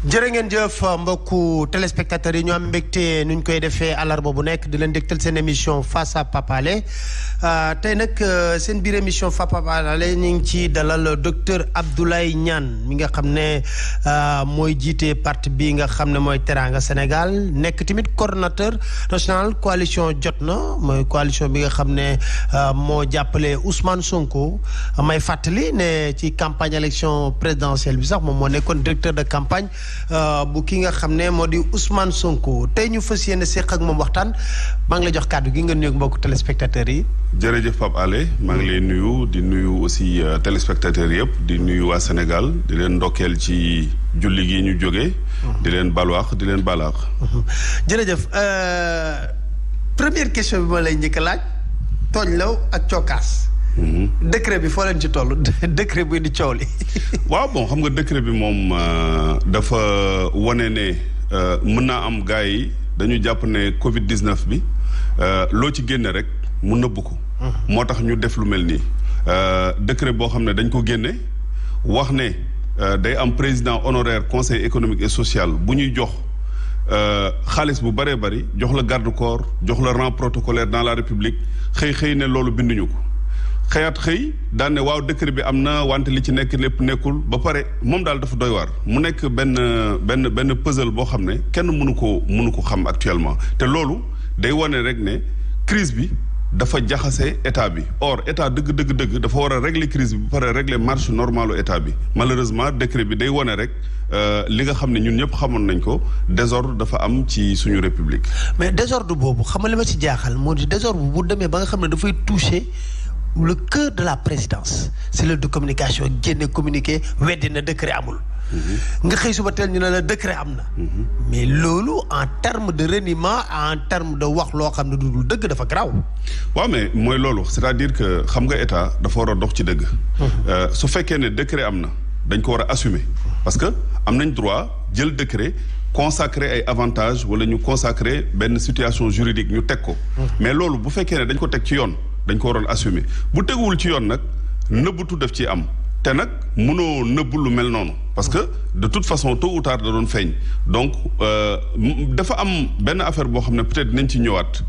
jërë ngeen jëf mbokku téléspectateurs yi ñu am mbégte nu ñu koy defee àllarba bu nekk di leen dégtal seen émission Face à Pape Alé tey nag seen biir émission Face à Pape Alé ñu ngi ci dalal docteur Abdoulaye Niane mi nga xam ne mooy jiite parti bi nga xam ne mooy Teranga Sénégal nekk tamit coordonnateur national coalition Jotna mooy coalition bi nga xam ne moo jàppale Ousmane Sonko may fàttali ne ci campagne élection présidentielle bi sax moom moo nekkoon directeur de campagne bu ki nga xam ne moo di Ousmane Sonko tey ñu fas yéene seq ak moom waxtaan maa ngi lay jox kàddu gi nga nuyu mbokku téléspectateurs yi. jërëjëf Pape Alé maa ngi lay nuyu di nuyu aussi téléspectateurs yëpp di nuyu waa Sénégal di leen ndokkeel ci julli gi ñu jógee. di leen balwaax di leen balaax. jërëjëf première question bi ma lay njëkk a laaj tooñ law ak cokkaas. décret bi foo leen ci toll décret bi di coow li. waaw bon xam nga décret bi moom dafa wane ne mën naa am gars yi dañu jàpp ne Covid 19 bi loo ci génne rek mu nëbb ko. moo tax ñu def lu mel nii décret boo xam ne dañ ko génne wax ne day am président honoraire conseil économique et social bu ñuy jox xaalis bu bëree bëri jox la garde corps jox la rang protocolaire dans la république xëy ne loolu binduñu ko. xëyaat xëy daan ne waaw décret bi am na wante li ci nekk lépp nekkul ba pare moom daal dafa doy waar mu nekk benn puzzle boo xam ne kenn mënu ko xam actuellement te loolu day wane rek ne crise bi dafa jaxase état bi or état dëgg dafa war a régler crise bi ba pare régler marche normalu état bi malheureusement décret bi day wane rek li nga xam ne ñun ñëpp xamoon nañ ko désordre dafa am ci suñu république. mais désordre boobu xam nga li ma ci jaaxal moo di désordre bu demee ba nga xam ne dafay toucher le cœur de la présidence cellule de communication génne communiqué weddi na décret amul. nga xëy suba teel ñu ne la décret am na. mais loolu en terme de reniement en terme de wax loo xam ne du dul dëgg dafa garaaw. waaw mais mooy loolu c'est-à-dire que xam nga état dafa war a dox ci dëgg. su fekkee ne décret am na dañ ko war a assumer parce que am nañ droit jël décret consacrer ay avantages wala ñu consacrer benn situation juridique ñu teg ko. mais loolu bu fekkee ne dañ ko teg ci yoon. dañ ko waroon assumer bu teguwul ci yoon nag nëbbutu def ci am te nag mënoo nëbbu lu mel noonu parce que de toute façon tôt ou tard da doon feeñ donc dafa am benn affaire boo xam ne peut-être dinañ ci ñëwaat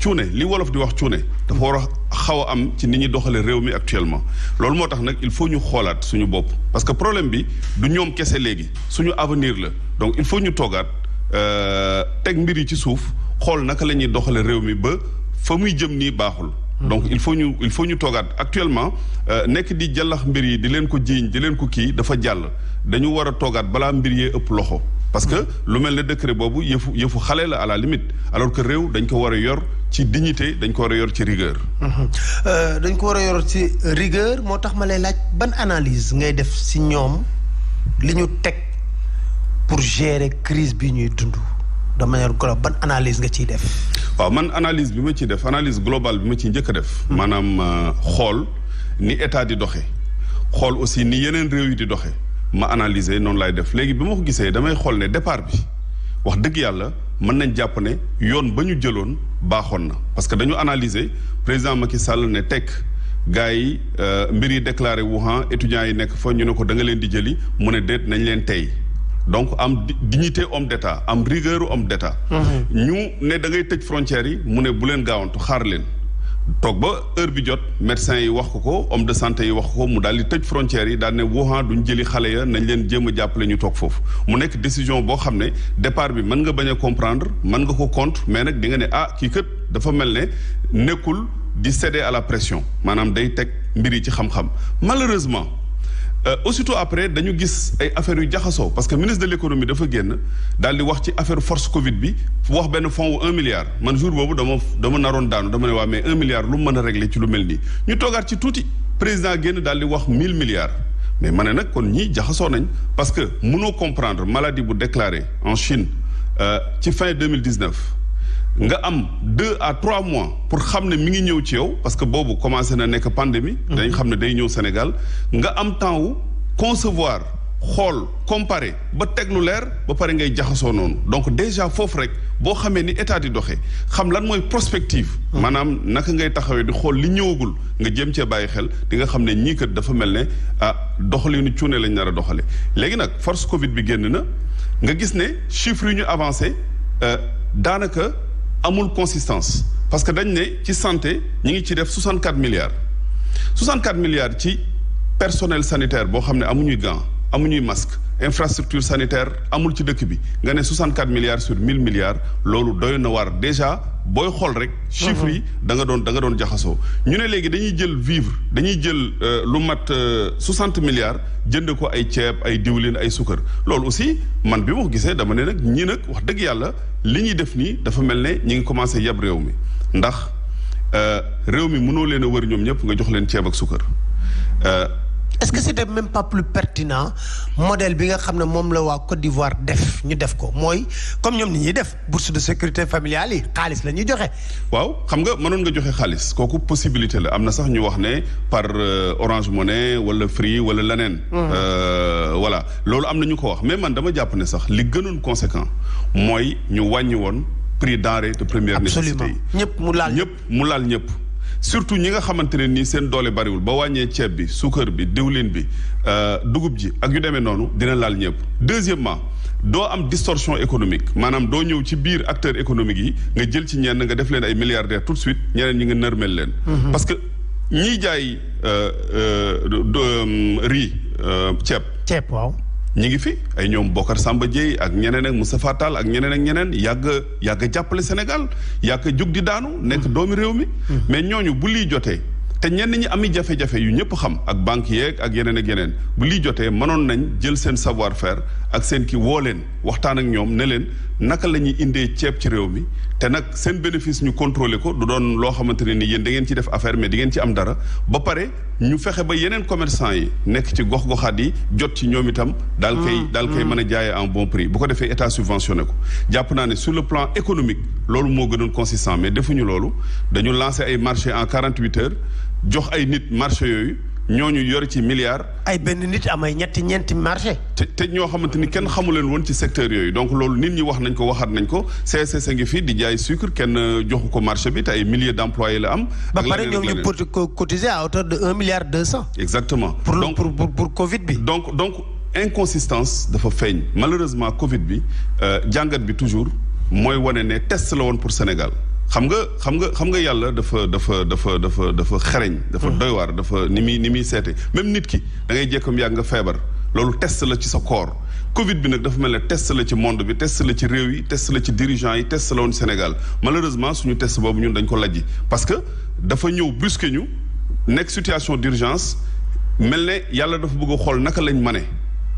cuune li wolof di wax cuune dafa war a xaw a am ci ni ñuy doxalee réew mi actuellement loolu moo tax nag il faut ñu xoolaat suñu bopp parce que problème bi du ñoom kese léegi suñu avenir la donc il faut ñu toogaat teg mbir yi ci suuf xool naka la ñuy doxalee réew mi ba fa muy jëm nii baaxul. donc il faut ñu toogaat actuellement nekk di jàllax mbir yi di leen ko jiiñ di leen ko kii dafa jàll dañu war a toogaat balaa mbir yee ëpp loxo parce que lu mel ne décret boobu yëfu xale la à la limite alors que réew dañ ko war a yor ci dignité dañ ko war a yor ci rigueur. dañ ko war a yor ci rigueur moo tax ma lay laaj ban analyse ngay def si ñoom li ñu teg pour gérer crise bi ñuy dund de manière globale ban analyse nga ciy def. waaw man analyse bi ma ciy def analyse globale bi ma ciy njëkk a def. maanaam xool ni état di doxe xool aussi ni yeneen réew yi di doxe ma analyser noonu laay def léegi bi ma ko gisee damay xool ne départ bi wax dëgg yàlla mën nañ jàpp ne yoon ba ñu jëloon baaxoon na parce que dañu analyser président Macky Sall ne tekk gars yi mbir yi déclaré Wuhan étudiants yi nekk fa ñu ne ko da nga leen di jëli mu ne déet nañ leen tey. donc am dignité homme d'état am rigueur homme d'état ñu ne da ngay tëj frontières yi mu ne bu leen gaawantu xaar leen toog ba heure bi jot médecins yi wax ko homme de santé yi wax ko mu daal di tëj frontières yi daal ne Wuhan duñ jëli xale ya nañ leen jéem a jàppale ñu toog foofu mu nekk décision boo xam ne départ bi mën nga bañ a comprendre mën nga ko contre mais nag di nga ne kii kët dafa mel ne nekkul di céder à la pression maanaam day teg mbir yi ci xam-xam malheureusement aussitôt après dañu gis ay affaires yu jaxasoo parce que ministre de l'économie dafa génn daal di wax ci affaire force Covid bi wax benn fonds wu 1 milliard man jour boobu dama naroon daanu dama ne waa mais 1 milliard lu mu mën a régler ci lu mel nii ñu toogaat ci tuuti président génn daal di wax 1000 milliards mais ma ne nag kon ñii jaxasoo nañ parce que mënoo comprendre maladie bu déclarée en Chine ci fin 2019 nga am 2 à 3 mois pour xam ne mi ngi ñëw ci yow parce que boobu commencé na nekk pandémie dañ xam ne day ñëw Sénégal nga am temps wu concevoir xool comparer ba teg lu leer ba pare ngay jaxasoo noonu donc déjà foofu rek boo xamee ni état di doxee xam lan mooy prospective maanaam naka ngay taxawee di xool li ñëwagul nga jëm cee bàyyi xel di nga xam ne ñii kat dafa mel ne doxalinu cuune lañ nar a doxale léegi nag force Covid bi génn na nga gis ne chiffres yu ñu avancé daanaka amul consistance parce que dañ ne ci santé ñi ngi ci def 64 milliards ci personnel sanitaire boo xam ne amuñuy gants amuñuy masque infrastructure sanitaire amul ci dëkk bi nga ne 64 milliards sur 1000 milliards loolu doy na waar déjà booy xool rek chiffres yi da nga doon jaxasoo ñu ne léegi dañuy jël lu mat 60 milliards jënd ko ay ceeb ay diwlin ay sukkar loolu aussi man bi ma ko gisee dama ne nag ñii nag wax dëgg yàlla li ñuy def nii dafa mel ne ñi ngi commencé yab réew mi ndax réew mi mënoo leen a wër ñoom ñëpp nga jox leen ceeb ak sukkar est-ce que c'était même pas plus pertinent modèle bi nga xam ne moom la waa Côte d'Ivoire def ñu def ko mooy comme ñoom ni ñuy def bourse de sécurité familiale yi xaalis la ñuy joxe. waaw xam nga mënoon nga joxe xaalis kooku possibilité la am na sax ñu wax ne par Orange Money wala Free wala leneen. voilà loolu am na ñu ko wax mais man dama jàpp ne sax li gënoon conséquent mooy ñu wàññi woon prix denrée de première nécessité yi. ñëpp mu laal ñëpp. surtout ñi nga xamante ne nii seen doole bariwul ba wàññee ceeb bi suukar bi diwlin bi dugub ji ak yu demee noonu dina laal ñëpp. deuxièmement doo am distorsion économique maanaam doo ñëw ci biir acteurs économiques yi nga jël ci ñenn nga def leen ay milliardaires tout de suite ñeneen ñi nga nërmel leen. parce que ñiy jaay riz ceeb waaw. ñi ngi fi ay ñoom Bokar Samba Dièye ak ñeneen ak Moustapha Tall ak ñeneen yàgg jàppale Sénégal yàgg jóg di daanu nekk doomi réew mi mais ñooñu bu lii jotee te ñenn ñi ami jafe-jafe yu ñëpp xam ak banque yeeg ak yeneen bu lii jotee mënoon nañ jël seen savoir faire ak seen ki woo leen waxtaan ak ñoom ne leen naka la ñuy indee ceeb ci réew mi te nag seen bénéfice ñu contrôler ko du doon loo xamante ne ni yéen da ngeen ci def affaire mais di ngeen ci am dara ba pare ñu fexe ba yeneen commerçant yi nekk ci gox-goxaat yi jot ci ñoom itam daal koy mën a jaayee en bon prix bu ko defee état subventionné ko jàpp naa ne sur le plan économique loolu moo gënoon consistant mais defuñu loolu dañu lancé ay marché en 48 heures jox ay nit marché yooyu ñooñu yor ci milliards. ay benn nit amay ñeenti marché. te ñoo xamante ni kenn xamu leen woon ci secteur yooyu donc loolu nit ñi wax nañ ko waxaat nañ ko CSS ngi fi di jaay sucre kenn joxu ko marché bi te ay milliers d'employés la am. ba pare ñoom ñu cotiser à hauteur de 1,2 milliard. exactement pour Covid bi. donc inconsistance dafa feeñ malheureusement Covid bi jàngat bi toujours mooy wane ne test la woon pour Sénégal. xam nga yàlla dafa xereñ dafa doy waar dafa ni muy seete même nit ki da ngay jekkam yàgg nga feebar loolu test la ci sa corps Covid bi nag dafa mel ne test la ci monde bi test la ci réew yi test la ci dirigeants yi test la woon Sénégal malheureusement suñu test boobu ñun dañ ko lajji parce que dafa ñëw brusquer ñu nekk situation d'urgence mel ne yàlla dafa bëgg a xool naka lañ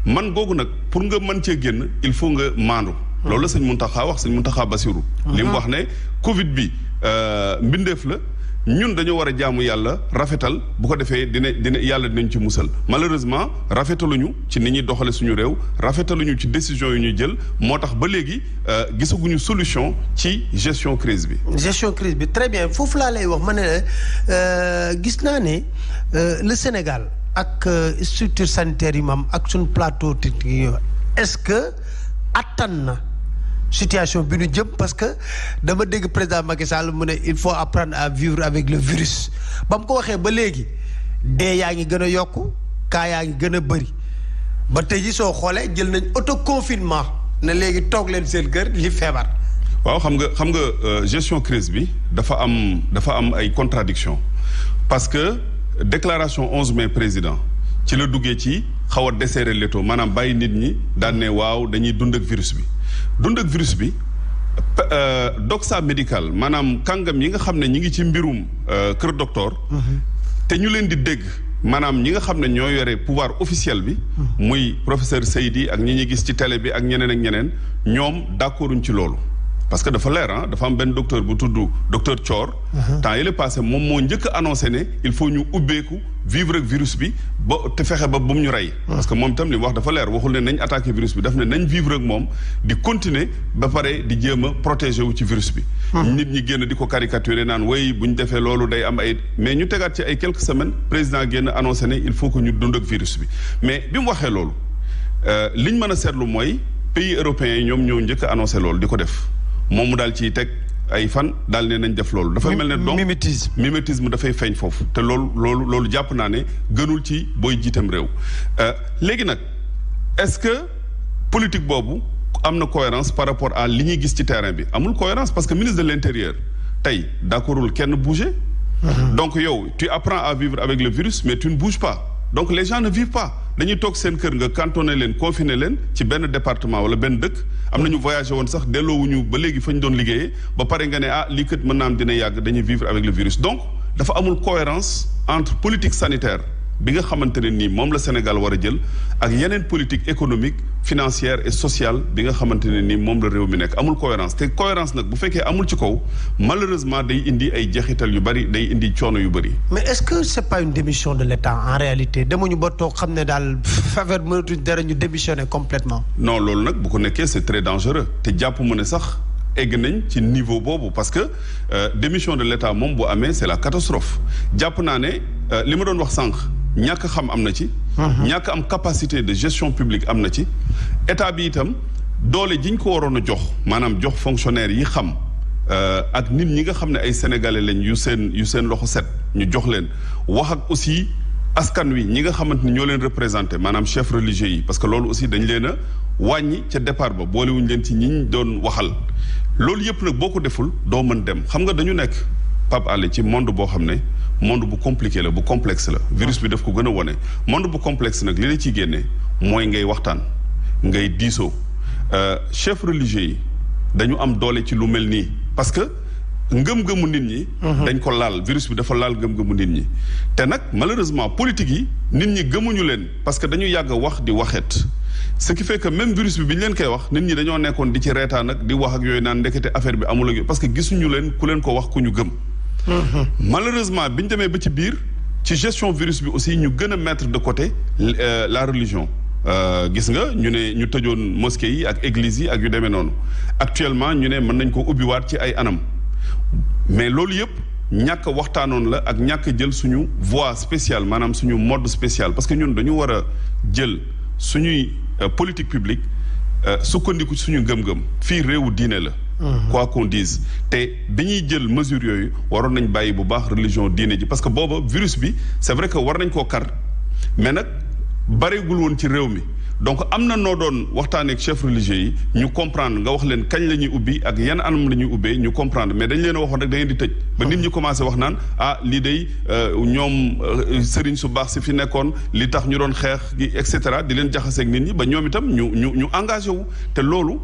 man googu nag pour nga mën cee génn il faut nga maandu loolu la sëñ Mountakha wax sëñ Mountakha Bassirou li mu wax ne Covid bi mbindeef la ñun dañoo war a jaamu yàlla rafetal bu ko defee dina yàlla dinañ ci musal malheureusement rafetaluñu ci ni ñuy doxale suñu réew rafetaluñu ci décision yu ñuy jël moo tax ba léegi gisaguñu solution ci gestion crise bi. Très bien foofu laa lay wax ma ne gis naa ne le Sénégal ak structure sanitaire yi moom ak suñu plateau technique est-ce que attan na situation bi ñu jëm parce que dama dégg président Macky Sall mu ne il faut apprendre à vivre avec le virus ba mu ko waxee ba léegi dee yaa ngi gën a yokku cas yaa ngi gën a bëri ba tey ji soo xoolee jël nañ autoconfinement ne léegi toog leen seen kër li feebar. waaw xam nga gestion crise bi dafa am ay contradiction parce que déclaration 11 mai président ci la duggee ci xaw a desserrer l'étau maanaam bàyyi nit ñi daan ne waaw dañuy dund ak virus bi doxa médical maanaam kàngam yi nga xam ne ñi ngi ci mbirum kër docteur te ñu leen di dégg maanaam ñi nga xam ne ñoo yore pouvoir officiel bi muy professeur Seydi ak ñi ñuy gis ci télé bi ak ñeneen ñoom d'accorduñ ci loolu parce que dafa leer dafa am benn docteur bu tudd docteur Thior temps yële passé moom moo njëkk a annoncé ne il faut ñu ubbeeku vivre ak virus bi ba te fexe ba bu mu ñu rey parce que moom itam li mu wax dafa leer waxul ne nañ attaqué virus bi daf ne nañ vivre ak moom di continuer ba pare di jéem a protéger wu ci virus bi nit ñi génn di ko caricaturer naan way bu ñu defee loolu day am ay mais ñu tegaat ci ay quelques semaines président génn annoncé ne il faut que ñu dund ak virus bi mais bi mu waxee loolu liñ mën a seetlu mooy pays européens yi ñoom ñoo njëkk a annoncé loolu di ko def moom mu daal ciy teg ay fan daal ne nañ def loolu. dafay mel ne donc mimétisme dafay feeñ foofu te loolu jàpp naa ne gënul ci booy jiitam réew. léegi nag est-ce que politique boobu am na cohérence par rapport à li ñuy gis ci terrain bi amul cohérence parce que ministre de l'intérieur tey d'accordul kenn bouger. donc yow tu apprends à vivre avec le virus mais tu ne bouges pas donc les gens ne vivent pas dañuy toog seen kër nga cantonné leen confiné leen ci benn département wala benn dëkk am nañu voyagé woon sax delloowuñu ba léegi fa ñu doon liggéeyee ba pare nga ne lii kat mën naa am dina yàgg dañuy vivre avec le virus donc dafa amul cohérence entre politique sanitaire bi nga xamante ne nii moom la Sénégal war a jël ak yeneen politique économique financière et sociale bi nga xamante ne nii moom la réew mi nekk amul cohérence te cohérence nag bu fekkee amul ci kaw malheureusement day indi ay jeexital yu bari day indi coono yu bari. mais est-ce que c'est pas une démission de l'État en réalité demuñu ba toog xam ne daal faveur mënatuñ dara ñu démissionner complètement. non loolu nag bu ko nekkee c'est très dangereux te jàpp mu ne sax egg nañ ci niveau boobu parce que démission de l'État moom bu amee c'est la catastrophe jàpp naa ne li ma doon wax sànq. ñàkk xam am na ci. ñàkk am capacité de gestion publique am na ci. état bi itam doole jiñ ko waroon a jox maanaam jox fonctionnaire yi xam ak nit ñi nga xam ne ay sénégalais lañ yu seen loxo set ñu jox leen wax ak aussi askan wi ñi nga xamante ni ñoo leen représenté maanaam chef religieux yi parce que loolu aussi dañ leen a wàññi ca départ ba boolewuñ leen ci ñiñ doon waxal loolu yëpp nag boo ko deful doo mën dem xam nga dañu nekk Pape Alé ci monde boo xam ne monde bu compliqué la bu complexe la virus bi daf ko gën a wone monde bu complexe nag li la ciy génne mooy ngay waxtaan ngay diisoo chef religieux yi dañu am doole ci lu mel nii parce que ngëm-ngëmu nit ñi dañ ko laal virus bi dafa laal ngëm-ngëmu nit ñi te nag malheureusement politique yi nit ñi gëmuñu leen parce que dañu yàgg wax di waxeet ce qui fait que même virus bi ñu leen koy wax nit ñi dañoo nekkoon di ci reetaan ak di wax ak yooyu naan ndekete affaire bi amul ak yooyu parce que gisuñu leen ku leen ko wax ku ñu gëm malheureusement bi ñu demee ba ci biir ci gestion virus bi aussi ñu gën a mettre de côté la religion gis nga ñu ne ñu tëjoon mosquée yi ak église yi ak yu demee noonu actuellement ñu ne mën nañ ko ubbiwaat ci ay anam mais loolu yëpp ñàkk waxtaanoon la ak ñàkk jël suñu voie spéciale maanaam suñu mode spécial parce que ñun dañu war a jël suñuy politique publique sukkandiku suñu ngëm-ngëm fii réewu diine la quoi qu'on dise te bi ñuy jël mesures yooyu waroon nañ bàyyi bu baax religion diine ji parce que booba virus bi c'est vrai que war nañ koo kar mais nag bareegul woon ci réew mi donc am na noo doon waxtaanee ak chef religieux yi ñu comprendre nga wax leen kañ la ñuy ubbi ak yan anam la ñuy ubbee ñu comprendre mais dañ leen a waxoon rek da ngeen di tëj ba nit ñi commencé wax naan lii day ñoom sëriñ su baax si fi nekkoon li tax ñu doon xeex gi et cetera di leen jaxaseeg nit ñi ba ñoom itam ñu engagé wu te loolu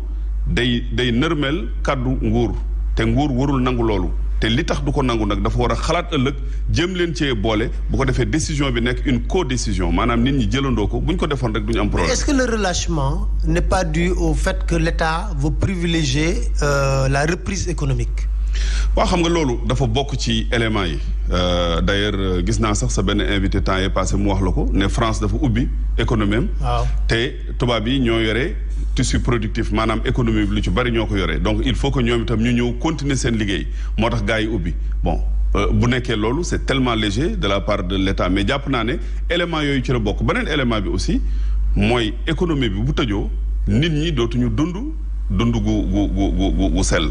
day nërmeel kàddu nguur te nguur warul nangu loolu te li tax du ko nangu nag dafa war a xalaat ëllëg jëm leen cee boole bu ko defee décision bi nekk une co-décision maanaam nit ñi jëlandoo ko bu ñu ko defoon rek duñu am problème. Est-ce que le relâchement n'est pas dû au fait que l'État veut privilégier la reprise économique? waaw xam nga loolu dafa bokk ci éléments yi d'ailleurs gis naa sax sa benn invité temps yi passé mu wax la ko ne France dafa ubbi économie am. waaw te tubaab yi ñoo yore tissu productif maanaam économie bi lu ci bari ñoo ko yore donc il faut que ñoom itam ñu ñëw continuer seen liggéey moo tax gars yi ubbi bon bu nekkee loolu c'est tellement léger de la part de l'État mais jàpp naa ne éléments yooyu ci la bokk beneen élément bi aussi mooy économie bi bu tëjoo nit ñi dootuñu dund gu sell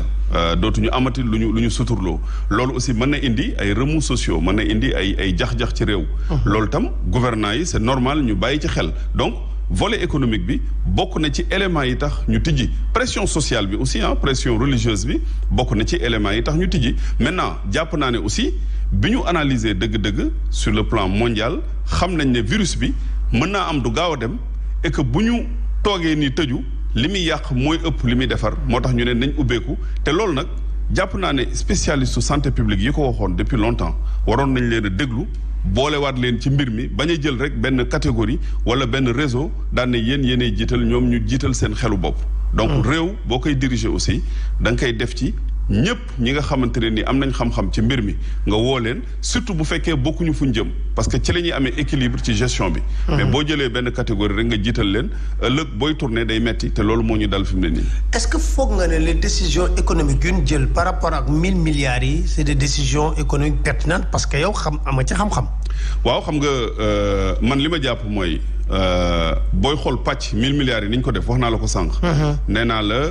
dootuñu amati lu ñu suturloo loolu aussi mën na indi ay remous sociaux mën na indi ay jax-jax ci réew loolu tam gouvernants yi c'est normal ñu bàyyi ci xel donc volet économique bi bokk na ci éléments yi tax ñu tijji pression sociale bi aussi pression religieuse bi bokk na ci éléments yi tax ñu tijji maintenant jàpp naa ne aussi bi ñu analyser dëgg-dëgg sur le plan mondial xam nañ ne virus bi mën naa am du gaaw a dem et que bu ñu toogee nii tëju li muy yàq mooy ëpp li muy defar moo tax ñu ne nañ ubbeeku te loolu nag jàpp naa ne spécialiste santé publique yi ko waxoon depuis longtemps waroon nañ leen a déglu boolewaat leen ci mbir mi bañ a jël rek benn catégorie wala benn réseau daan ne yéenay jiital ñoom ñu jiital seen xelu bopp. donc réew boo koy diriger aussi da nga koy def ci ñëpp ñi nga xamante ne ni am nañ xam-xam ci mbir mi nga woo leen surtout bu fekkee bokkuñu fuñ jëm parce que ci la ñuy amee équilibre ci gestion bi. mais boo jëlee benn catégorie rek nga jiital leen ëllëg booy tourner day metti te loolu moo ñu dal fi mu ne nii. est-ce que foog nga ne les décisions économiques yu ñu jël par rapport ak 1000 milliards yi c'est des décisions économiques pertinentes parce que yow ama ci xam-xam. waaw xam nga man li ma jàpp mooy booy xool pàcc 1000 milliards yi ni ñu ko def wax naa la ko sànq. nee naa la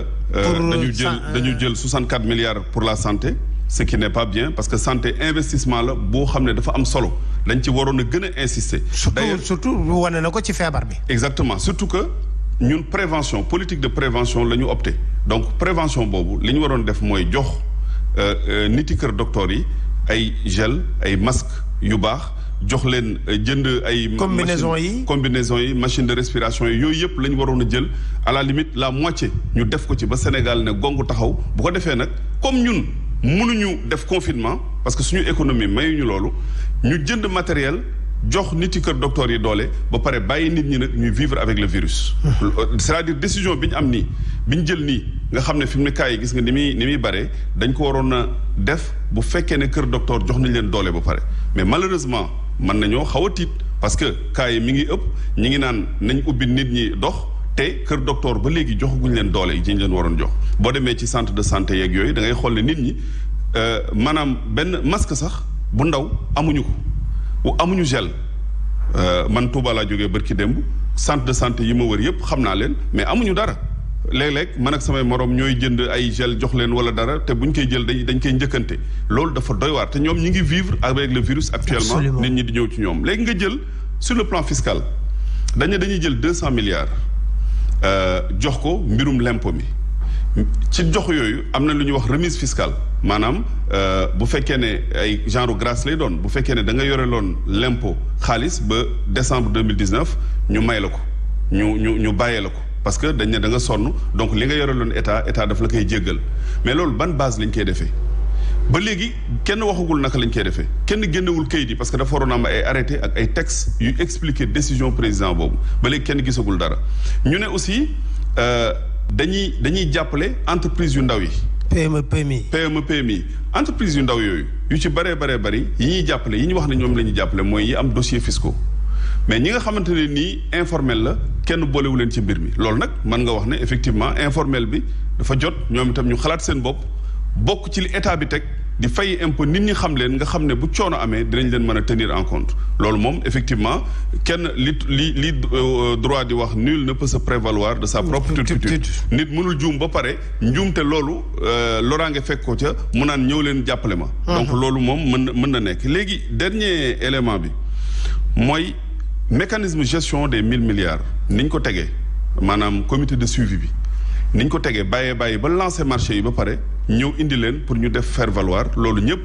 dañu jël 64 milliards pour la santé. ce qui n'est pas bien parce que santé investissement la boo xam ne dafa am solo dañ ci waroon a gën a insister. surtout wane na ko ci feebar bi. exactement surtout que ñun prévention politique de prévention la ñu opté donc prévention boobu li ñu waroon def mooy jox niti kër docteur yi ay gel ay masque yu baax jox leen jënd ay. combinaison yi machine de respiration yi yooyu yëpp la ñu waroon a jël à la limite la moitié ñu def ko ci ba Sénégal ne gongu taxaw bu ko defee nag comme ñun. mënuñu def confinement parce que suñu économie mayuñu loolu ñu jënd matériel jox nit yi kër docteur yi doole ba pare bàyyi nit ñi nag ñuy vivre avec le virus. c'est-à-dire décision bi ñu am nii bi ñu jël nii nga xam ne fi mu ne cas yi gis nga ni muy bare dañ ko waroon a def bu fekkee ne kër docteur jox nañ leen doole ba pare mais malheureusement mën nañoo xaw a tiit parce que cas yi mi ngi ëpp ñi ngi naan nañ ubbi nit ñi dox. te kër docteur ba léegi joxaguñ leen doole yi ñu leen waroon jox boo demee ci centre de santé yeeg yooyu da ngay xool ne nit ñi maanaam benn masque sax bu ndaw amuñu ko amuñu gel man Touba laa jógee bërki démb centre de santé yi ma wër yëpp xam naa leen mais amuñu dara léeg-léeg man ak samay morom ñooy jënd ay gel jox leen wala dara te buñ koy jël dañ koy njëkkante loolu dafa doy waar te ñoom ñi ngi vivre avec le virus actuellement. Absolument. Nit ñi di ñëw ci ñoom léegi nga jël sur le plan fiscal dañuy jël 200 milliards. jox ko mbirum lempo mi ci jox yooyu am na lu ñuy wax remise fiscale maanaam bu fekkee ne ay genre grâce lay doon bu fekkee ne da nga yore loon lempo xaalis ba décembre 2019 ñu may la ko ñu bàyyee la ko parce que dañ ne da nga sonn donc li nga yore loon état daf la koy jéggal mais loolu ban base lañ koy defee ba léegi kenn waxagul naka lañ koy defee kenn génnewul kayit yi parce que dafa waroon am ay arrêté ak ay textes yu expliquer décision président boobu ba léegi kenn gisagul dara ñu ne aussi dañuy jàppale entreprise yu ndaw yi. PMI entreprise yu ndaw yooyu yu ci bëree bëri yi ñuy jàppale yi ñu wax ne ñoom la ñuy jàppale mooy yi am dossier fiscaux mais ñi nga xamante ne nii informel la kenn boolewu leen ci mbir mi loolu nag mën nga wax ne effectivement informel bi dafa jot ñoom itam ñu xalaat seen bopp. bokk ci li état bi teg di fay impôt nit ñi xam leen nga xam ne bu coono amee dinañ leen mën a tenir en compte loolu moom effectivement kenn li droit di wax nul ne peut se prévaloir de sa propre turpitude nit mënul juum ba pare njuumte loolu loraange fekk ko ca mu naan ñëw leen jàppale ma donc loolu moom mën na nekk léegi dernier élément bi mooy mécanisme gestion des 1000 milliards niñ ko tegee maanaam comité de suivi bi niñ ko tegee bàyyi ba lancer marché yi ba pare ñëw indi leen pour ñu def faire valoir loolu ñëpp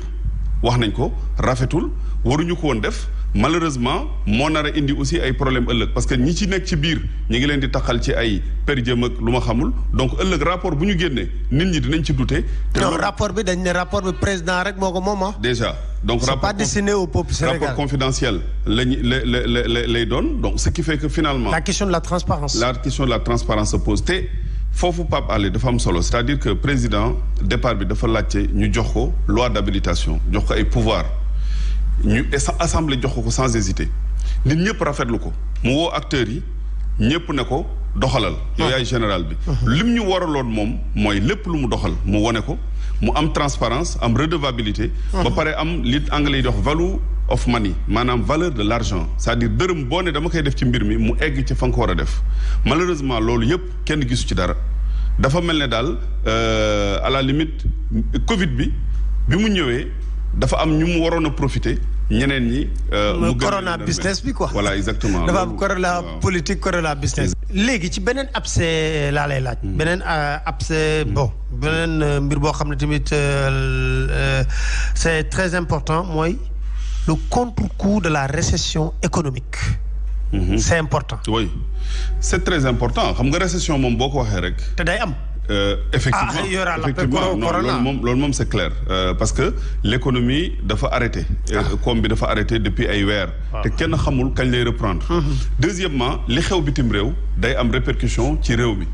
wax nañ ko rafetul waruñu ko woon def malheureusement moo nar a indi aussi ay problème ëllëg parce que ñi ci nekk ci biir ñi ngi leen di taxal ci ay per jëm ak lu ma xamul donc ëllëg rapport bu ñu génnee nit ñi dinañ ci douter. non rapport bi dañ ne rapport bi président rek moo ko moom déjà donc c'est pas destiné au peuple sénégalais. rapport confidentiel lay doon donc ce qui fait que finalement. la question de la transparence se pose te foofu Pape Alé dafa am solo c'est-à-dire que président départ bi dafa laajte ñu jox ko loi d'habilitation jox ko ay pouvoir ñu assemblée jox ko sans hésiter nit ñëpp rafetlu ko mu woo acteurs yi ñëpp ne ko doxalal yow yaay général bi lim ñu waraloon moom mooy lépp lu mu doxal mu wone ko mu am transparence am redevabilité ba pare am li anglais yi di wax value of money maanaam valeur de l'argent c'est-à-dire dërëm boo ne dama koy def ci mbir mi mu egg ci fa nga ko war a def malheureusement loolu yëpp kenn gisu ci dara dafa mel ne daal à la limite Covid bi mu ñëwee dafa am ñu mu waroon a profiter ñeneen ñi. mu corona business bi quoi. voilà exactement dafa am corona politique corona business. léegi ci beneen abcès laa lay laaj. beneen abcès beneen mbir boo xam ne tamit c'est très important mooy. le contre-coup de la récession économique. C'est important. Oui, c'est très important xam nga récession moom boo ko waxee rek. te day am. effectivement loolu moom c'est clair parce que l'économie dafa arrêté. koom bi dafa arrêté depuis ay weer. te kenn xamul kañ lay reprendre. deuxièmement li xew bitim réew day am répercussion ci réew mi.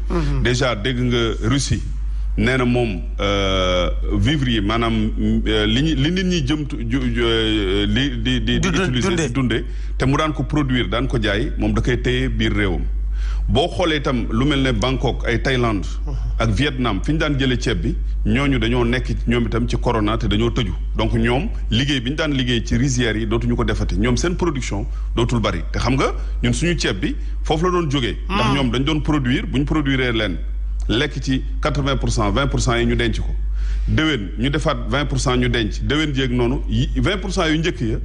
déjà dégg nga Russie. nee na moom vivre yi maanaam li nit ñi di utiliser dundee te mu daan ko produire daan ko jaay moom da koy téye biir réewam boo xoolee itam lu mel ne Bangkok ay Thaïlande ak Vietnam fi ñu daan jëlee ceeb bi ñooñu dañoo nekk ñoom itam ci corona te dañoo tëju donc ñoom liggéey bi ñu daan liggéey ci rizières yi dootuñu ko defati ñoom seen production dootul bari te xam nga ñun suñu ceeb bi foofu la doon jógee ndax ñoom dañ doon produire bu ñu produire leen lekk ci 80% 20% yi ñu denc ko déwén ñu defaat 20% ñu denc déwén jéeg noonu 20% yu njëkk ya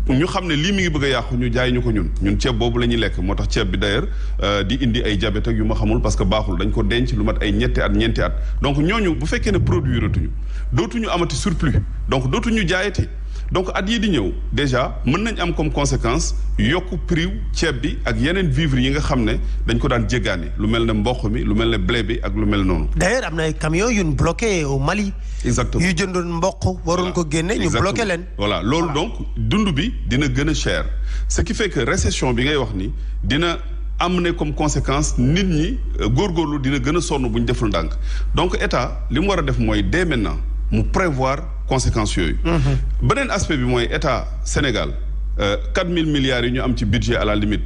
ñu xam ne lii mi ngi bëgg a yàqu ñu jaay ñu ko ñun ceeb boobu la ñuy lekk moo tax ceeb bi d'ailleurs di indi ay diabète ak yu ma xamul parce que baaxul dañ ko denc lu mat ay ñeenti at donc ñooñu bu fekkee ne produire tuñu dootuñu amati surplus donc dootuñu jaayati donc at yii di ñëw déjà mën nañ am comme conséquence yokku prix ceeb bi ak yeneen vivres yi nga xam ne dañ ko daan jéggaani lu mel ne mboq mi lu mel ne blé bi ak lu mel noonu. d'ailleurs am na ay camions yu ñu bloqué au Mali. exactement yu jëndoon mboq waroon ko génne ñu bloqué leen. voilà loolu donc dund bi dina gën a cher ce qui fait que récession bi ngay wax ni dina am ne comme conséquence nit ñi góorgóorlu dina gën a sonn bu ñu deful ndànk donc état li mu war a def mooy dès maintenant mu prévoir conséquences yooyu. beneen aspect bi mooy état Sénégal 4000 milliards yi ñu am ci budget à la limite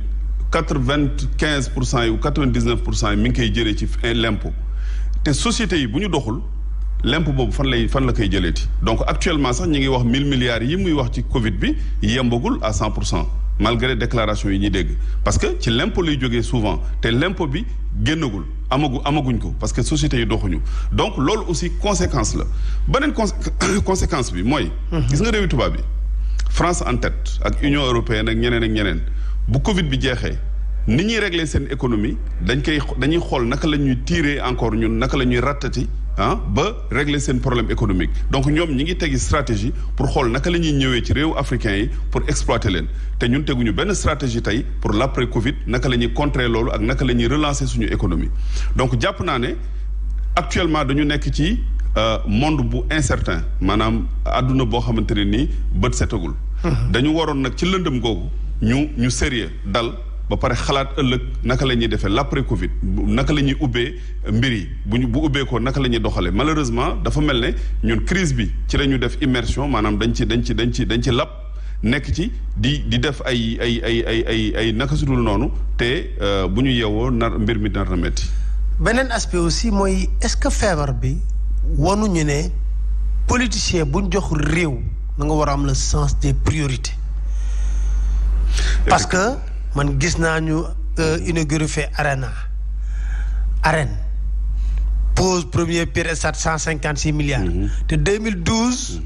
95% yi ou 99% yi mi ngi koy jëlee ci l'impôt te sociétés yi bu ñu doxul l'impôt boobu fan la koy jëleeti donc actuellement sax ñi ngi wax 1000 milliards yi muy wax ci Covid bi yembagul à 100%. malgré déclaration yi ñuy dégg parce que ci l'impôt lay jógee souvent te l'impôt bi génnagul amaguñ ko parce que sociétés yi doxuñu donc loolu aussi conséquence la beneen conséquence bi mooy gis nga réewi tubaab bi France en tête ak Union européenne ak ñeneen bu Covid bi jeexee ni ñuy régler seen économie dañuy xool naka la ñuy tirer encore ñun naka la ñuy rattati ba régler seen problème économique donc ñoom ñi ngi tegi stratégie pour xool naka la ñuy ñëwee ci réew africains yi pour exploiter leen te ñun teguñu benn stratégie tey pour l'après Covid naka la ñuy contrer loolu ak naka la ñuy relancer suñu économie donc jàpp naa ne actuellement dañu nekk ci monde bu incertain maanaam àdduna boo xamante ne nii bët setagul dañu waroon nag ci lëndëm googu ñu sérieux dal ba pare xalaat ëllëg naka la ñuy defee l'après Covid naka la ñuy ubbee mbir yi bu ubbee ko naka la ñuy doxalee malheureusement dafa mel ne ñun crise bi ci la ñu def immersion maanaam dañ ci lap nekk ci di def ay naka sudul noonu te bu ñu yeewoo mbir mi nar na metti. beneen aspect aussi mooy est-ce que feebar bi wanuñu ne politicien buñ jox réew da nga war a am le sens des priorités. parce que man gis naa ñu inauguré fait arène pose premier pierre stade 156 milliards. te 2012.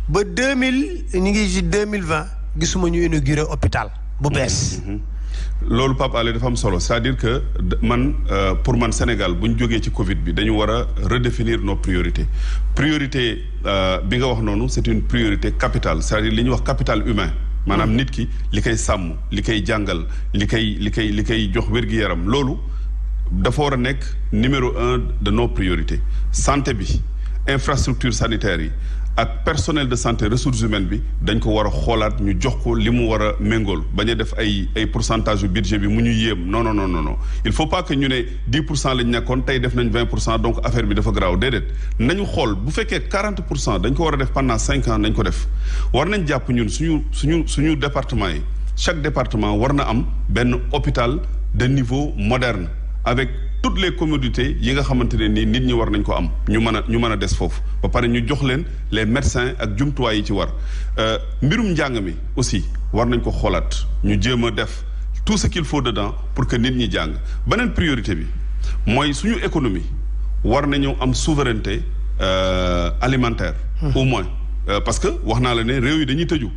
ba 2000 ñu ngi ci 2020 gisuma ñu inauguré hôpital bu bees. loolu Pape Alé dafa am solo c'est-à-dire que pour man Sénégal bu ñu jógee ci Covid bi dañu war a redéfinir nos priorités priorité bi nga wax noonu c'est une priorité capitale c'est-à-dire li ñuy wax capital humain. maanaam nit ki li koy sàmm li koy jàngal li koy jox wér-gi-yaram loolu dafa war a nekk numéro 1 de nos priorités santé bi infrastructure sanitaire yi ak personnel de santé ressources humaines bi dañ ko war a xoolaat ñu jox ko li mu war a méngool bañ a def ay pourcentage yu budget bi mu ñu yéem non il faut pas que ñu ne 10% lañ nekkoon tey def nañ 20% donc affaire bi dafa garaaw déedéet nañu xool bu fekkee 40% dañ ko war a def pendant 5 ans nañ ko def war nañ jàpp ñun suñu département yi chaque département war na am benn hôpital de niveau moderne avec toutes les commodités yi nga xamante ne nii nit ñi war nañ ko am ñu mën a des foofu ba pare ñu jox leen les médecins ak jumtuwaay yi ci war mbirum njàng mi aussi war nañ ko xoolaat ñu jéem a def tout ce qu'il faut dedans pour que nit ñi jàng beneen priorité bi mooy suñu économie war nañu am souveraineté alimentaire au moins parce que wax naa la ne réew yi dañuy tëju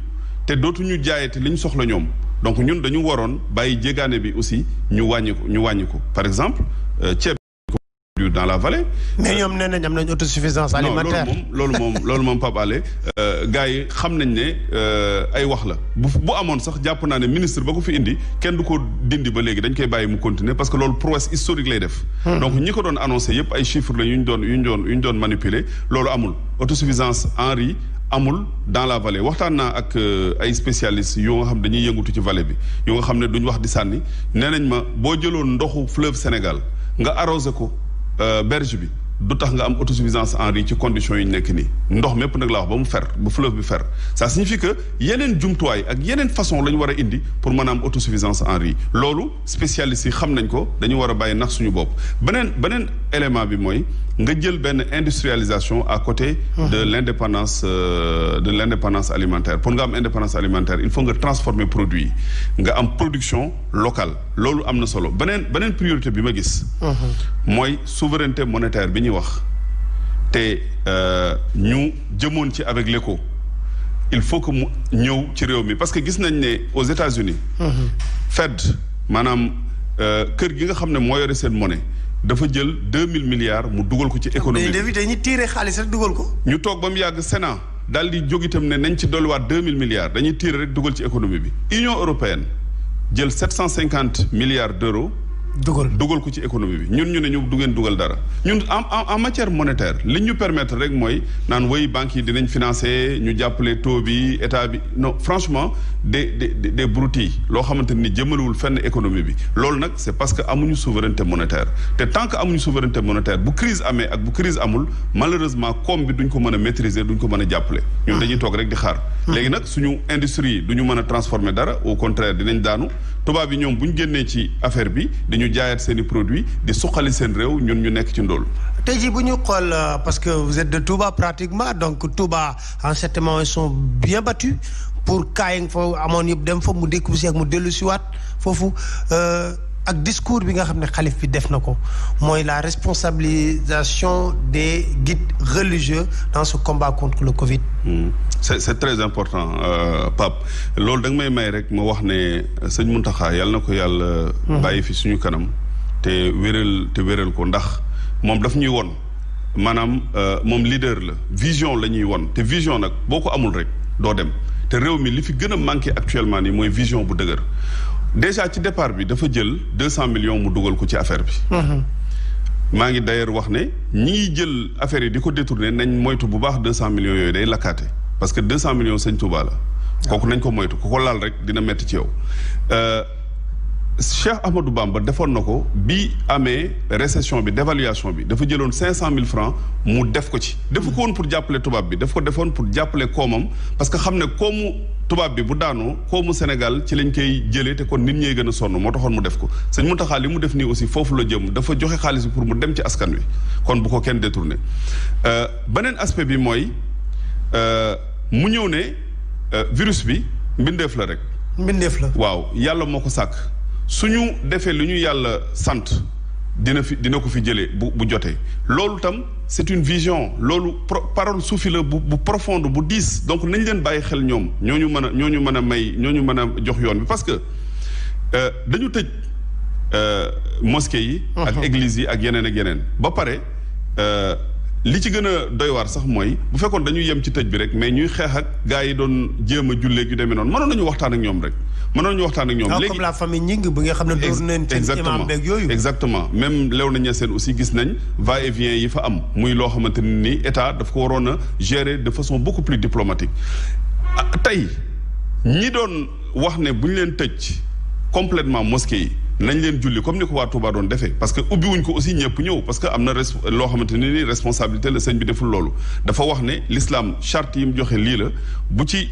te dootuñu jaayate li ñu soxla ñoom donc ñun dañu waroon bàyyi jéegaane bi aussi ñu wàññi ko par exemple ceeb dans la vallée. mais ñoom nee nañ am nañ autosuffisance alimentaire. loolu moom Pape Alé gars yi xam nañ ne ay wax la bu amoon sax jàpp naa ne ministre ba ko fi indi kenn du ko dindi ba léegi dañ koy bàyyi mu continuer parce que loolu prouesse historique lay def. donc ñi ko doon annoncé yépp ay chiffres la yu ñu doon manipuler loolu amul autosuffisance en riz amul dans la vallée waxtaan naa ak ay spécialistes yoo nga xam dañuy yëngutu ci vallée bi yoo nga xam ne duñ wax di sànni nee nañ ma boo jëloon ndoxu fleuve Sénégal nga arrosé ko berge bi du tax nga am autosuffisance en riz ci conditions yi ñu nekk nii ndox mépp nag laa wax ba mu fer ba fleuve bi fer ça signifie que yeneen jumtuwaay ak yeneen façon la ñu war a indi pour mën a am autosuffisance en riz loolu spécialistes yi xam nañ ko dañu war a bàyyi nax suñu bopp beneen élément bi mooy nga jël benn industrialisation à côté de l'indépendance alimentaire pour nga am indépendance alimentaire il faut nga transformer produit yi nga am production locale loolu am na solo beneen priorité bi ma gis mooy souveraineté monétaire bi ñuy wax te ñu jëmoon ci avec l'éco il faut que mu ñëw ci réew mi parce que gis nañ ne aux États-Unis Fed maanaam kër gi nga xam ne moo yore seen monnaie dafa jël 2000 milliards mu dugal ko ci économie bi dañuy tiire xaalis rek dugal ko. ñu toog ba mu yàgg Sénat daal di jóg itam ne nañ ci dolliwaat 2000 milliards dañuy tiire rek dugal ci économie bi Union européenne jël 750 milliards d'euros. dugal ko ci économie bi ñun ñu ne ñu du ngeen dugal dara ñun en matière monétaire li ñu permettre rek mooy naan woy banques yi dinañ financer ñu jàppale taux bi état bi non franchement des broutilles loo xamante ni jëmalewul fenn économie bi loolu nag c'est parce que amuñu souveraineté monétaire te tant que amuñu souveraineté monétaire bu crise amee ak bu crise amul malheureusement koom bi duñ ko mën a maîtriser duñ ko mën a jàppale ñun dañuy toog rek di xaar léegi nag suñu industrie duñu mën a transformer dara au contraire dinañ daanu tubaab yi ñoom bu ñu génnee ci affaire bi dañu jaayaat seen i produits di suqali seen réew ñun ñu nekk ci ndóol. tey jii bu ñu xool parce que vous êtes de Touba pratiquement donc Touba en ce moment ils sont bien battus pour kaay fa amoon yëpp dem fa mu dékku si ak mu dellu si waat foofu ak discours bi nga xam ne xalif bi def na ko mooy la responsabilisation des guides religieux dans ce combat contre le Covid. C'est très important Pape loolu da nga may rek ma wax ne sëñ Mountakha yàlla na ko yàlla bàyyi fi suñu kanam te wéral ko ndax moom daf ñuy won maanaam moom leader la vision la ñuy won te vision nag boo ko amul rek doo dem te réew mi li fi gën a manqué actuellement nii mooy vision bu dëgër déjà ci départ bi dafa jël 200 millions mu dugal ko ci affaire bi maa ngi d'ailleurs wax ne ñi ngi jël affaire yi di ko détourner nañ moytu bu baax 200 millions yooyu day lakkaate parce que 200 millions sëñ Touba la kooku nañ ko moytu ku ko laal rek dina metti ci yow Cheikh Ahmadou Bamba defoon na ko bi amee récession bi dévaluation bi dafa jëloon 500 000 francs mu def ko ci defu ko woon pour jàppale tubaab bi daf ko defoon pour jàppale koomam parce que xam ne koomu tubaab bi bu daanoo koomu Sénégal ci lañ koy jëlee te kon nit ñee gën a sonn moo taxoon mu def ko sëñ Mountakha li mu def nii aussi foofu la jëm dafa joxe xaalis bi pour mu dem ci askan wi kon bu ko kenn détourné beneen aspect bi mooy mu ñëw ne virus bi mbindeef la rek mbindeef la waaw yàlla moo ko sàkk suñu defee lu ñu yàlla sant dina ko fi jëlee bu jotee loolu tam c'est une vision loolu parole suufi la bu profonde bu diis donc nañ leen bàyyi xel ñoom ñooñu mën a jox yoon bi parce que dañu tëj mosquée yi ak église yi ak yeneen ba pare li ci gën a doy waar sax mooy bu fekkoon dañuy yem ci tëj bi rek mais ñuy xeex ak gars yi doon jéem a julleeg yu demee noonu mënoon nañu waxtaan ak ñoom rek léegi comme la famille Gningue bi nga xam ne door nañ seen imam beeg yooyu exactement même Léona Niassène aussi gis nañ va et vient yi fa am muy loo xamante ni état daf ko waroon a gérer de façon beaucoup plus diplomatique tey ñi doon wax ne bu ñu leen tëj complètement mosquée yi nañ leen julli comme ni ko waa Touba doon defee parce que ubbi wuñ ko aussi ñëpp ñëw parce que am na loo xamante ni responsabilité la sëñ bi deful loolu dafa wax ne l'islam charte yi mu joxe lii la bu ci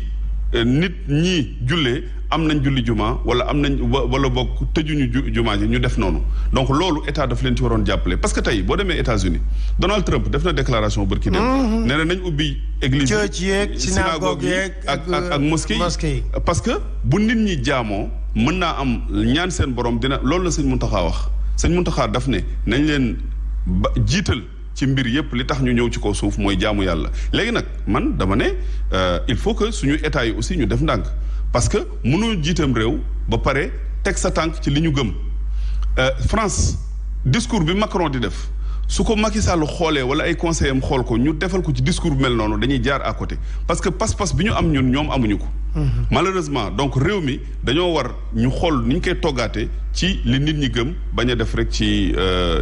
nit ñi jullee am nañ julli juma wala am nañ wala bokk tëjuñu juma ji ñu def noonu donc loolu état daf leen ci waroon jàppale parce que tey boo demee États-Unis Donald Trump def na déclaration bërki dem nee na nañ ubbi église yi synagogue yi ak mosquée yi parce que bu nit ñi jaamoo mën naa am ñaan seen borom dina loolu la sëñ Mountakha wax sëñ Mountakha daf ne nañ leen jiital ci mbir yépp li tax ñu ñëw ci kaw suuf mooy jaamu yàlla léegi nag man dama ne il faut que suñu état yi aussi ñu def ndànk parce que mënoo jiitam réew ba pare teg sa tànk ci li ñu gëm France discours bi Macron di def su ko Macky Sall xoolee wala ay conseillers am xool ko ñu defal ko ci discours bu mel noonu dañuy jaar à côté parce que pas-pas bi ñu am ñun ñoom amuñu ko malheureusement donc réew mi dañoo war ñu xool ni ñu koy toggaate ci li nit ñi gëm bañ a def rek ci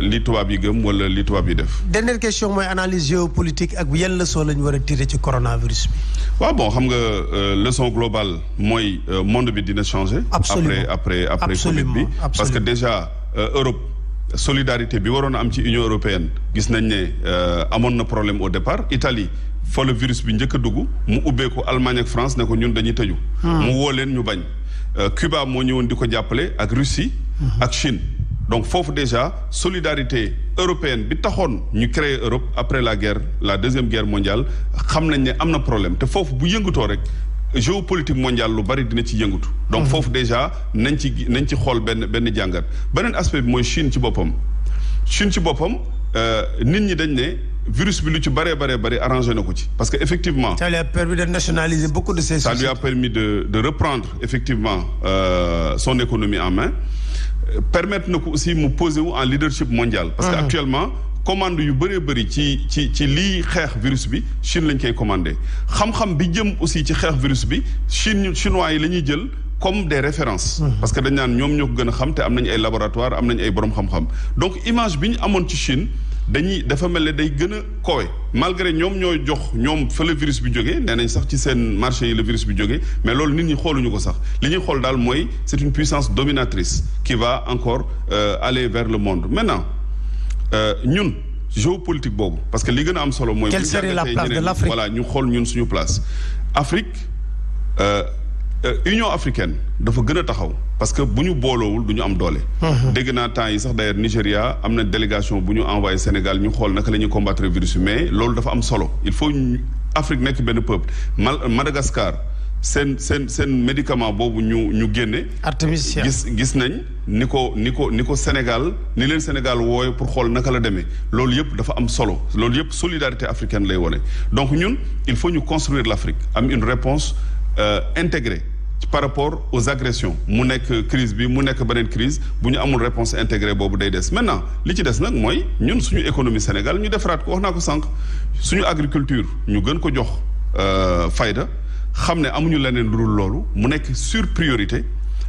li tubaab yi gëm wala li tubaab yi def. dernière question mooy analyse géopolitique ak yan leçon la ñu war a tirer ci coronavirus bi. waaw bon xam nga leçon globale mooy monde bi dina changer. Absolument. après Covid bi. parce que déjà Europe solidarité bi waroon a am ci Union européenne gis nañ ne amoon na problème au départ Italie fa le virus bi njëkk a dugg mu ubbeeku Allemagne ak France ne ko ñun dañuy tëju. mu woo leen ñu bañ. Cuba moo ñëwoon di ko jàppale ak Russie. ak Chine. donc foofu déjà solidarité européenne bi taxoon ñu créer Europe après la deuxième guerre mondiale xam nañ ne am na problème te foofu bu yëngatoo rek géopolitique mondiale lu bari dina ci yëngatu. donc foofu déjà nañ ci xool benn jàngat beneen aspect bi mooy Chine ci boppam nit ñi dañ ne virus bi lu ci bëree arrangé na ko ci parce que effectivement. ça lui a permis de nationaliser beaucoup de ses sociétés. Ça lui a permis de reprendre effectivement son économie en main. Permettre na ko aussi mu poser wu en leadership mondial. parce que actuellement commande yu bëri ci lii xeex virus bi Chine lañ koy commandé xam-xam bi jëm aussi ci xeex virus bi chinois yi la ñuy jël comme des références. parce que dañ naan ñoom ñoo ko gën a xam te am nañ ay laboratoire am nañ ay borom xam-xam donc image bi ñu amoon ci Chine dafa mel ne day gën a kowe malgré ñoom ñooy jox ñoom fa la virus bi jógee nee nañ sax ci seen marché yi la virus bi jógee mais loolu nit ñi xooluñu ko sax li ñuy xool daal mooy c'est une puissance dominatrice qui va encore aller vers le monde maintenant ñun géopolitique boobu parce que li gën a am solo mooy. quelle serait la place de l'Afrique voilà ñu xool ñun suñu place Afrique Union africaine dafa gën a taxaw parce que bu ñu booloowul du ñu am doole. dégg naa temps yi sax d'ailleurs Nigéria am na délégation bu ñu envoyé Sénégal ñu xool naka la ñuy combattre virus bi mais loolu dafa am solo il faut Afrique nekk benn peuple Madagascar seen médicament boobu ñu génne. artémisia gis nañ ni ko Sénégal ni leen Sénégal wooye pour xool naka la demee loolu yëpp dafa am solo loolu yëpp solidarité africaine lay wone donc ñun il faut ñu construire l'Afrique am une réponse intégrée par rapport aux agressions mu nekk crise bi mu nekk beneen crise bu ñu amul réponse intégrée boobu day des maintenant li ci des nag mooy ñun suñu économie Sénégal ñu defaraat ko wax naa ko sànq suñu agriculture ñu gën ko jox fayda xam ne amuñu leneen lu dul loolu mu nekk sur priorité.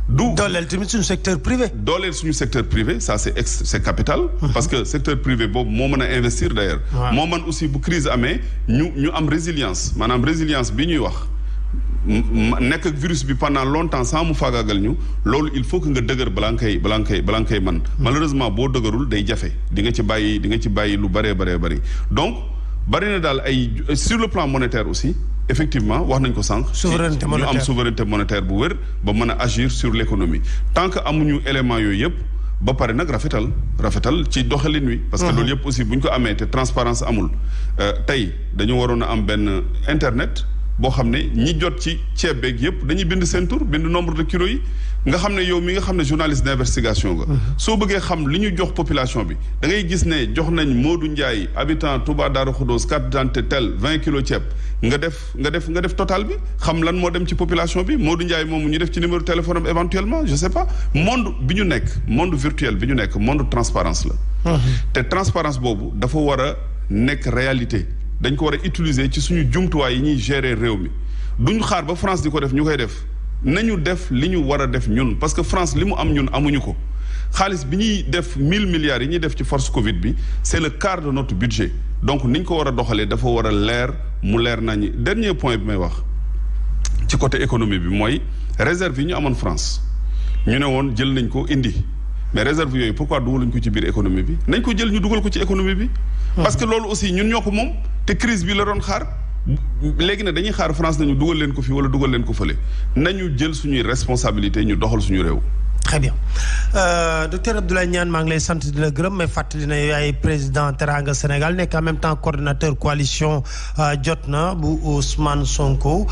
dooleel tamit suñu secteur privé. dooleel suñu secteur privé ça c'est capital. parce que secteur privé boobu moo mën a investir d'ailleurs. moo mën aussi bu crise amee ñu am résilience maanaam résilience bi ñuy wax. nekk ak virus bi pendant longtemps sans mu faagaagal ñu loolu il faut que nga dëgër balaa nga koy man malheureusement boo dëgërul day jafe di nga ci bàyyi lu bëree donc bari na daal ay sur le plan monétaire aussi effectivement wax nañ ko sànq. souveraineté monétaire ñu am souveraineté monétaire bu wér ba mën a agir sur l'économie tant que amuñu élément yooyu yëpp ba pare nag rafetal ci doxalin wi. parce que loolu yëpp aussi bu ñu ko amee te transparence amul tey dañu waroon a am benn internet. boo xam ne ñi jot ci ceeb beeg yëpp dañuy bind seen tur bind nombre de kilos yi nga xam ne yow mi nga xam ne journaliste d'investigation nga. soo bëggee xam li ñu jox population bi da ngay gis ne jox nañ Modou Ndiaye habitant Touba Darou Khoudoss carte d'identité tel 20 kilos ceeb nga def total bi xam lan moo dem ci population bi Modou Ndiaye moomu ñu def ci numéro téléphone am éventuellement je sais pas monde bi ñu nekk monde virtuel bi ñu nekk monde transparence la. te transparence boobu dafa war a nekk réalité. dañ ko war a utiliser ci suñu jumtuwaay yi ñuy gérer réew mi duñ xaar ba France di ko def ñu koy def nañu def li ñu war a def ñun parce que France li mu am ñun amuñu ko xaalis bi ñuy def 1000 milliards yi ñuy def ci force Covid bi c'est le quart de notre budget donc niñ ko war a doxalee dafa war a leer mu leer nañu dernier point bi may wax ci côté économie bi mooy réserve yi ñu amoon France ñu ne woon jël nañ ko indi mais réserve yooyu pourquoi dugaluñ ko ci biir économie bi nañ ko jël ñu dugal ko ci économie bi. parce que loolu aussi ñun ñoo ko moom te crise bi la doon xaar léegi nag dañuy xaar France nañu dugal leen ko fii wala dugal leen ko fële nañu jël suñuy responsabilité ñu doxal suñu réew. très bien docteur Abdoulaye Niane maa ngi lay sant di la gërëm mais fàttali na yaay président Teranga Sénégal nekk en même temps coordonnateur coalition Jotna bu Ousmane Sonko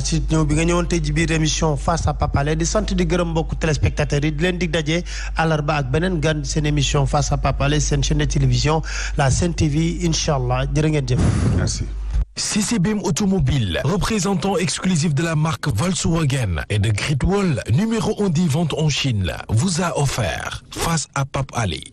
si ñëw bi nga ñëwoon tey ji biir émission face à Pape Alé di sant di gërëm mbokku téléspectateurs yi di leen dig daje àllarba ak beneen gan seen émission face à Pape Alé seen chaîne de télévision la Sen TV incha allah jërë ngeen jëf. merci. CCBM Automobile, représentant exclusif de la marque Volkswagen et de Great Wall, numéro 1 des ventes en Chine, vous a offert face à Pape Alé.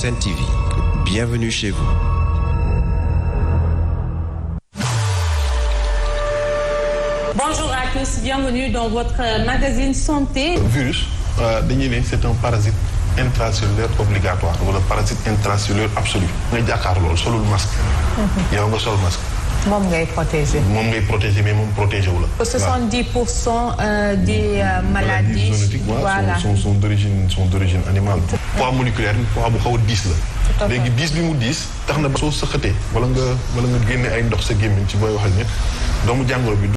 Sen TV, bienvenue chez vous. Bonjour à tous, bienvenue dans votre magazine santé. Virus dañuy ne c'est un parasite intracellulaire obligatoire wala parasite intracellulaire absolu. nga jàkkaar loolu solul masque. yow nga sol masque. moom ngay protéger. mais moom protégé wu la. 70% des maladies zoonotiques voilà sont d'origine animale. poids moléculaire poids bu xaw a diis la. léegi diis bi mu diis tax na ba soo sëqatee wala nga génne ay ndox sa gémmiñ ci booy wax ak nit doomu jàngoro bi.